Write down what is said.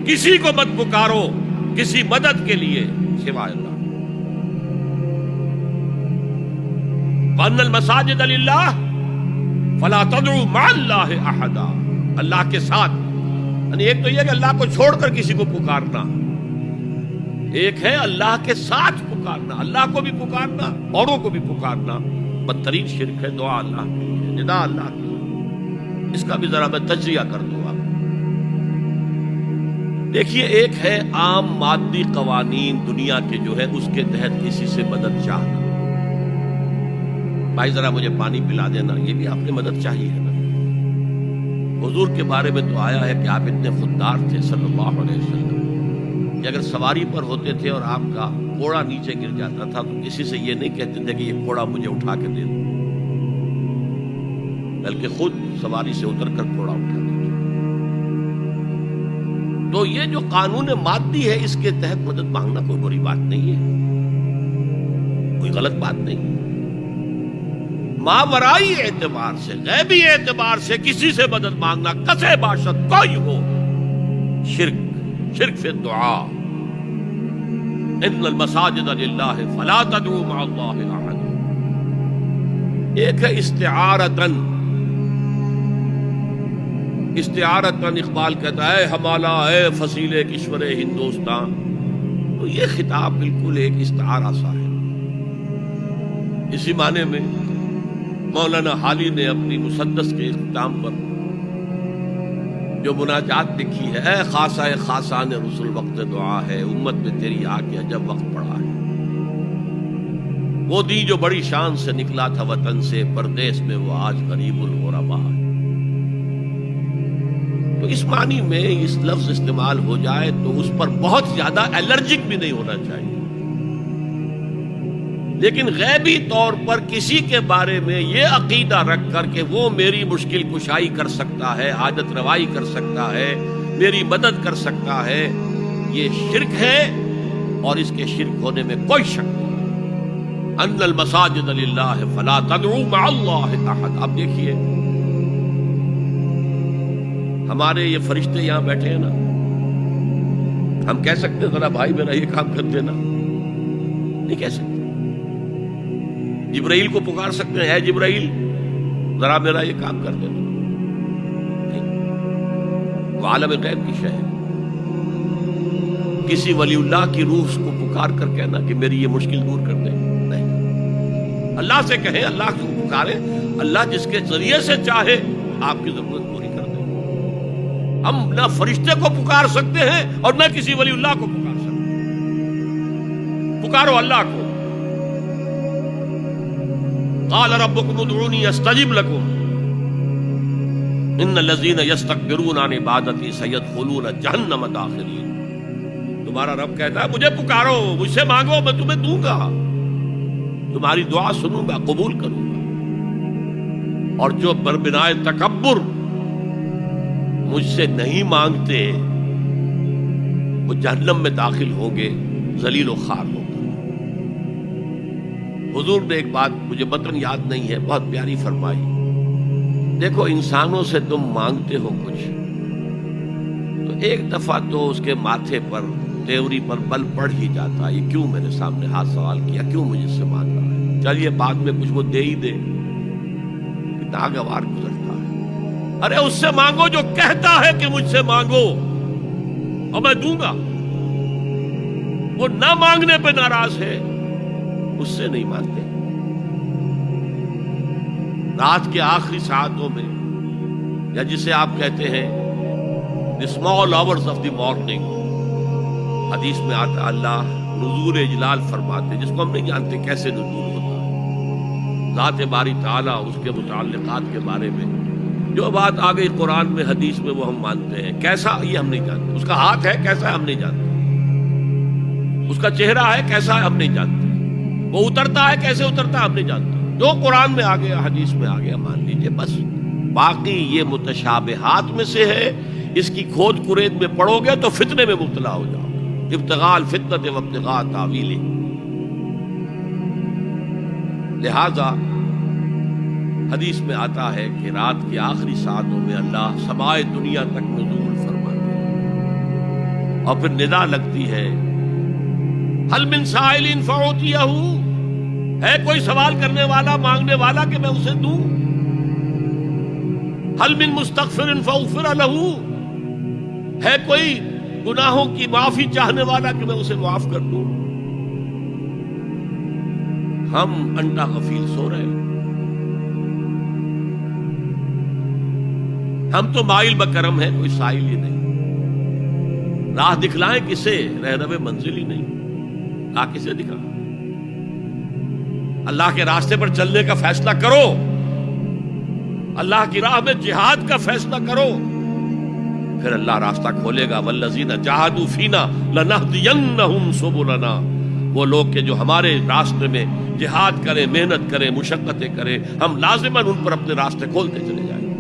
کسی کو مت پکارو کسی مدد کے لیے سوائے اللہ۔ وَأَنَّ الْمَسَاجِدَ لِلَّهِ فَلَا تَدْعُوا مَعَ اللَّهِ أَحَدًا، اللہ کے ساتھ، یعنی ایک تو یہ کہ اللہ کو چھوڑ کر کسی کو پکارنا، ایک ہے اللہ کے ساتھ پکارنا، اللہ کو بھی پکارنا اوروں کو بھی پکارنا۔ بدترین شرک ہے دعا اللہ کے لیے، ندا اللہ کے لیے۔ اس کا بھی ذرا میں تجزیہ کر دوں آپ۔ دیکھیے، ایک ہے عام مادی قوانین دنیا کے جو ہے اس کے تحت کسی سے مدد چاہنا، بھائی ذرا مجھے پانی پلا دینا، یہ بھی آپ نے مدد چاہیے ہے نا۔ حضور کے بارے میں تو آیا ہے کہ آپ اتنے خوددار تھے صلی اللہ علیہ وسلم کہ اگر سواری پر ہوتے تھے اور آپ کا گھوڑا نیچے گر جاتا تھا تو کسی سے یہ نہیں کہتے تھے کہ یہ گھوڑا مجھے اٹھا کے دے دو، بلکہ خود سواری سے اتر کر گھوڑا اٹھاتے تھے۔ تو یہ جو قانون مادی ہے اس کے تحت مدد مانگنا کوئی بری بات نہیں ہے، کوئی غلط بات نہیں۔ ماورائی اعتبار سے، غیبی اعتبار سے کسی سے مدد مانگنا کسے باشد کوئی ہو، شرک فی الدعا۔ ان المساجد للہ فلا تدعوا مع اللہ احد۔ ایک ہے استعارتن اقبال کہتا ہے ہمالا اے فصیل کشور ہندوستان، تو یہ خطاب بالکل ایک استعارہ سا ہے۔ اسی معنی میں مولانا حالی نے اپنی مسدس کے اختتام پر جو مناجات لکھی ہے، اے خاصہ خاصان رسول وقت دعا ہے، امت میں تیری آ کے عجب وقت پڑا ہے۔ وہ دی جو بڑی شان سے نکلا تھا وطن سے، پردیس میں وہ آج غریب الغربا ہے۔ تو اس معنی میں اس لفظ استعمال ہو جائے تو اس پر بہت زیادہ الرجک بھی نہیں ہونا چاہیے، لیکن غیبی طور پر کسی کے بارے میں یہ عقیدہ رکھ کر کہ وہ میری مشکل کشائی کر سکتا ہے، حاجت روائی کر سکتا ہے، میری مدد کر سکتا ہے، یہ شرک ہے، اور اس کے شرک ہونے میں کوئی شک نہیں۔ ان المساجد للہ فلا تدعوا مع اللہ احد۔ اب دیکھیے، ہمارے یہ فرشتے یہاں بیٹھے ہیں نا، ہم کہہ سکتے ہیں ذرا بھائی میرا یہ کام کر دینا؟ نہیں کہہ سکتے۔ جبرائیل کو پکار سکتے ہیں، اے جبرائیل ذرا میرا یہ کام کر دینا؟ نہیں۔ وہ عالم غیب کی شے ہے۔ کسی ولی اللہ کی روح کو پکار کر کہنا کہ میری یہ مشکل دور کر دے، نہیں۔ اللہ سے کہیں، اللہ کو پکارے، اللہ جس کے ذریعے سے چاہے آپ کی ضرورت پوری کر دے۔ ہم نہ فرشتے کو پکار سکتے ہیں اور نہ کسی ولی اللہ کو پکار سکتے ہیں۔ پکارو اللہ کو۔ قال ربكم ادعوني استجب لكم ان الذين يستكبرون عن عبادتي سيدخلون جہنم داخرین۔ تمہارا رب کہتا ہے مجھے پکارو، مجھ سے مانگو، میں تمہیں دوں گا، تمہاری دعا سنوں گا، قبول کروں گا۔ اور جو بربنائے تکبر مجھ سے نہیں مانگتے وہ جہنم میں داخل ہوں گے، ذلیل و خوار ہوں گے۔ حضور نے ایک بات مجھے متن یاد نہیں ہے، بہت پیاری فرمائی، دیکھو انسانوں سے تم مانگتے ہو کچھ تو ایک دفعہ تو اس کے ماتھے پر، تیوری پر بل پڑ ہی جاتا ہے، یہ کیوں میرے سامنے ہاتھ سوال کیا، کیوں مجھے سے مانگ رہا ہے، چلیے بعد میں کچھ وہ دے ہی دے، ناگوار گزرتا ہے۔ ارے اس سے مانگو جو کہتا ہے کہ مجھ سے مانگو اور میں دوں گا، وہ نہ مانگنے پہ ناراض ہے، اس سے نہیں مانتے۔ رات کے آخری ساعتوں میں، یا جسے آپ کہتے ہیں the small hours of the morning، حدیث میں آتا اللہ نزول اجلال فرماتے، جس کو ہم نہیں جانتے کیسے نزول ہوتا ہے، ذات باری تعالیٰ اس کے متعلقات کے بارے میں جو بات آ گئی قرآن میں حدیث میں وہ ہم مانتے ہیں، کیسا یہ ہم نہیں جانتے، اس کا ہاتھ ہے کیسا ہے ہم نہیں جانتے، اس کا چہرہ ہے کیسا ہے ہم نہیں جانتے، وہ اترتا ہے کیسے اترتا ہے ہم نہیں جانتے، جو قرآن میں آ گیا حدیث میں آ گیا مان لیجئے بس۔ باقی یہ متشابہات میں سے ہے، اس کی کھود کرید میں پڑو گے تو فتنے میں مبتلا ہو جاؤ گے، ابتغاء الفتنۃ وابتغاء تاویلہ۔ لہذا حدیث میں آتا ہے کہ رات کی آخری ساعتوں میں اللہ سمائے دنیا تک نزول فرماتے ہیں، اور پھر ندا لگتی ہے حل من سائل فاعطیہ، ہے کوئی سوال کرنے والا مانگنے والا کہ میں اسے دوں؟ حل من مستغفر فاغفر لہ، ہے کوئی گناہوں کی معافی چاہنے والا کہ میں اسے معاف کر دوں؟ ہم انڈا غفیل سو رہے ہیں. ہم تو مائل بکرم ہیں، کوئی سائل ہی نہیں. راہ دکھلائیں کسے؟ رہنم منزل ہی نہیں. راہ کسے دکھا؟ اللہ کے راستے پر چلنے کا فیصلہ کرو، اللہ کی راہ میں جہاد کا فیصلہ کرو، پھر اللہ راستہ کھولے گا. والذین جاہدوا فینا لنہدینہم سبلنا، وہ لوگ کہ جو ہمارے راستے میں جہاد کریں، محنت کریں، مشقتیں کریں، ہم لازماً ان پر اپنے راستے کھولتے چلے جائیں.